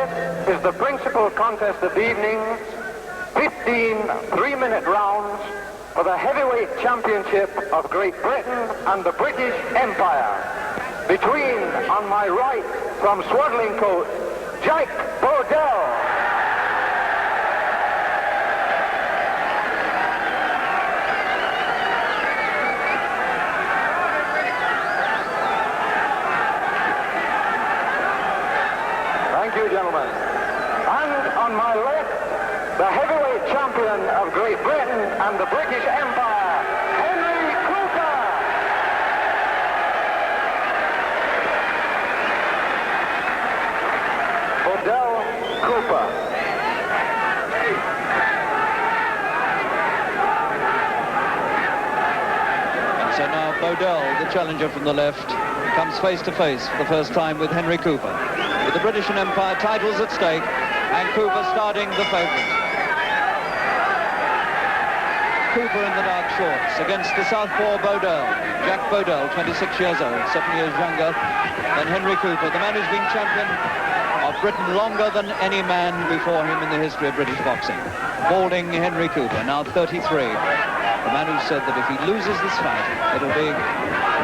This is the principal contest of the evening. 15 3-minute rounds for the heavyweight championship of Great Britain and the British Empire. Between, on my right, from Swaddling Coat, Jack Bodell. Thank you, gentlemen. And on my left, the heavyweight champion of Great Britain and the British Empire, Henry Cooper. Bodell, Cooper. And so now Bodell, the challenger from the left, comes face to face for the first time with Henry Cooper. With the British and Empire titles at stake, and Cooper starting the favourite. Cooper in the dark shorts against the southpaw Bodell. Jack Bodell, 26 years old, 7 years younger than Henry Cooper, the man who's been champion of Britain longer than any man before him in the history of British boxing. Balding Henry Cooper, now 33. The man who said that if he loses this fight, it'll be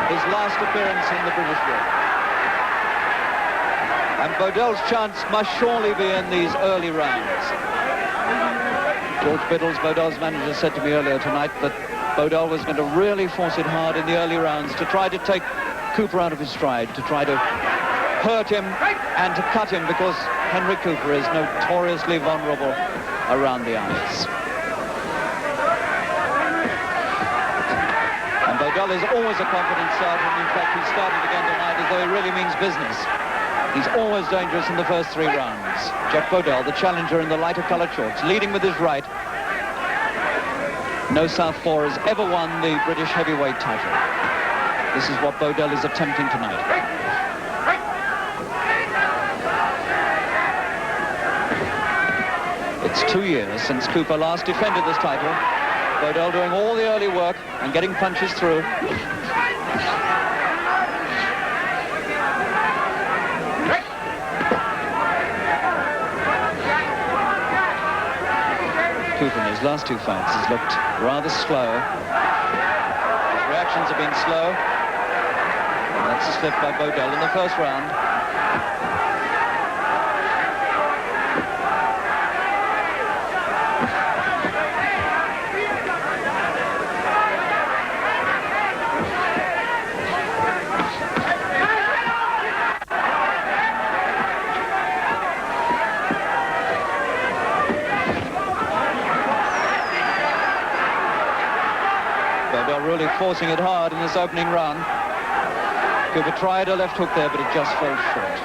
his last appearance in the British ring. And Bodell's chance must surely be in these early rounds. George Biddles, Bodell's manager, said to me earlier tonight that Bodell was going to really force it hard in the early rounds to try to take Cooper out of his stride, to try to hurt him and to cut him, because Henry Cooper is notoriously vulnerable around the eyes. And Bodell is always a confident starter, and in fact he started again tonight as though he really means business. He's always dangerous in the first 3 rounds. Jack Bodell, the challenger in the lighter coloured shorts, leading with his right. No southpaw has ever won the British heavyweight title. This is what Bodell is attempting tonight. It's 2 years since Cooper last defended this title. Bodell doing all the early work and getting punches through. Cooper in his last 2 fights has looked rather slow. His reactions have been slow. And that's a slip by Bodell in the first round. Really forcing it hard in this opening round. Cooper tried a left hook there, but it just fell short.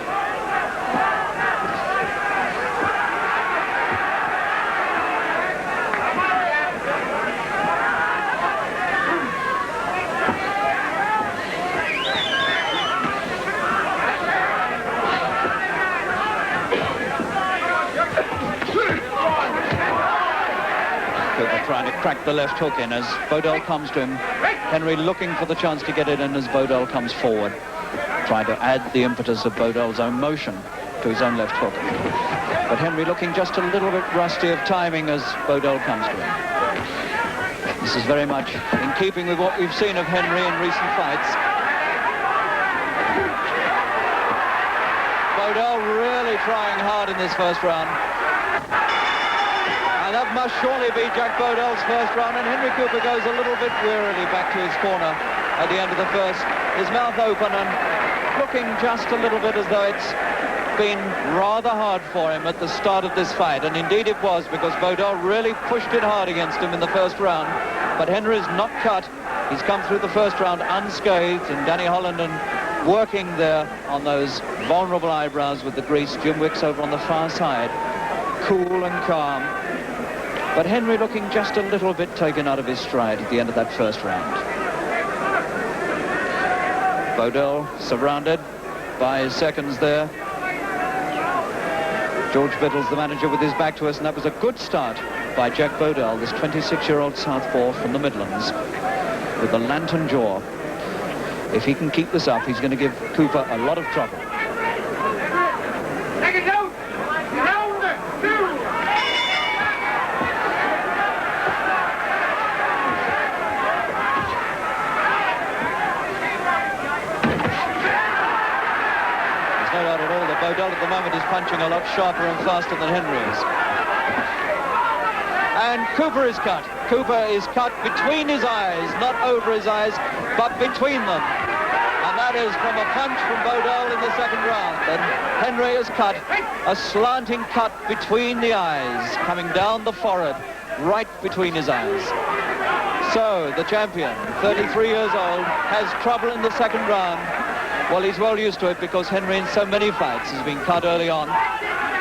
Cooper trying to crack the left hook in as Bodell comes to him. Henry looking for the chance to get it in as Bodell comes forward, trying to add the impetus of Bodell's own motion to his own left hook. But Henry looking just a little bit rusty of timing as Bodell comes to him. This is very much in keeping with what we've seen of Henry in recent fights. Bodell really trying hard in this first round. And that must surely be Jack Bodell's first round, and Henry Cooper goes a little bit wearily back to his corner at the end of the first, his mouth open and looking just a little bit as though it's been rather hard for him at the start of this fight, and indeed it was, because Bodell really pushed it hard against him in the first round, but Henry's not cut. He's come through the first round unscathed, and Danny Hollenden working there on those vulnerable eyebrows with the grease. Jim Wicks over on the far side, cool and calm. But Henry looking just a little bit taken out of his stride at the end of that first round. Bodell surrounded by his seconds there. George Biddles, the manager, with his back to us, and that was a good start by Jack Bodell, this 26-year-old southpaw from the Midlands, with the lantern jaw. If he can keep this up, he's going to give Cooper a lot of trouble. moment is punching a lot sharper and faster than Henry is. And Cooper is cut. Cooper is cut between his eyes, not over his eyes, but between them. And that is from a punch from Bodell in the second round. And Henry is cut, a slanting cut between the eyes, coming down the forehead, right between his eyes. So the champion, 33 years old, has trouble in the second round. Well, he's well used to it because Henry in so many fights has been cut early on.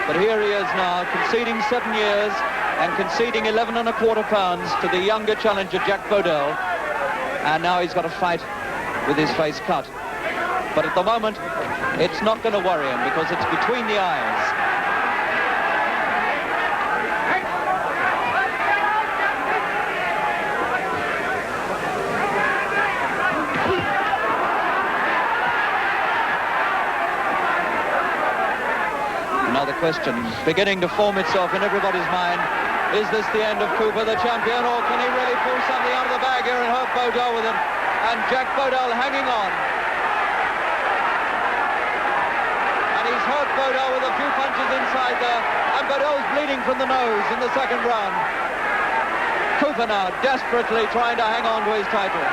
But here he is now, conceding 7 years and conceding 11 1/4 pounds to the younger challenger, Jack Bodell. And now he's got to fight with his face cut. But at the moment, it's not going to worry him because it's between the eyes. Now the question beginning to form itself in everybody's mind, is this the end of Cooper, the champion, or can he really pull something out of the bag here and hurt Bodell with it? And Jack Bodell hanging on. And he's hurt Bodell with a few punches inside there, and Bodell's bleeding from the nose in the second round. Cooper now desperately trying to hang on to his title.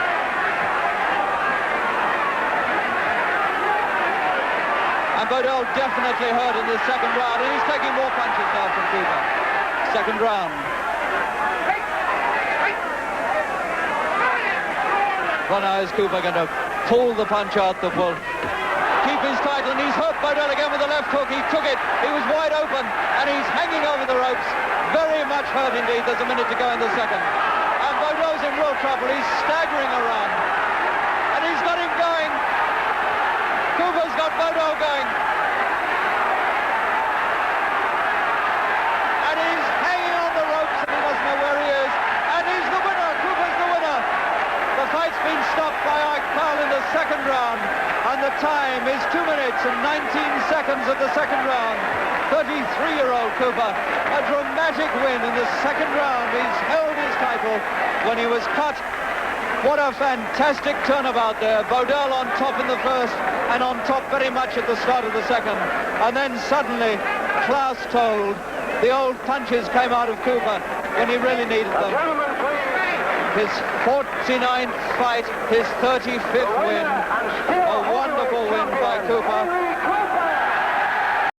And Bodell definitely hurt in this second round, and he's taking more punches now from Cooper. Second round. Well, now is Cooper going to pull the punch out that will keep his title, and he's hurt Bodell again with the left hook. He took it, he was wide open, and he's hanging over the ropes. Very much hurt indeed. There's a minute to go in the second. And Bodell's in real trouble. He's staggering around. And he's got him going. Cooper's got Bodell going. And he's hanging on the ropes and he doesn't know where he is. And he's the winner. Cooper's the winner. The fight's been stopped by Ike Powell in the second round. And the time is 2 minutes and 19 seconds of the second round. 33-year-old Cooper, a dramatic win in the second round. He's held his title when he was cut. What a fantastic turnabout there. Bodell on top in the first and on top very much at the start of the second. And then suddenly, Klaus told, the old punches came out of Cooper when he really needed them. His 49th fight, his 35th win. A wonderful win by Cooper.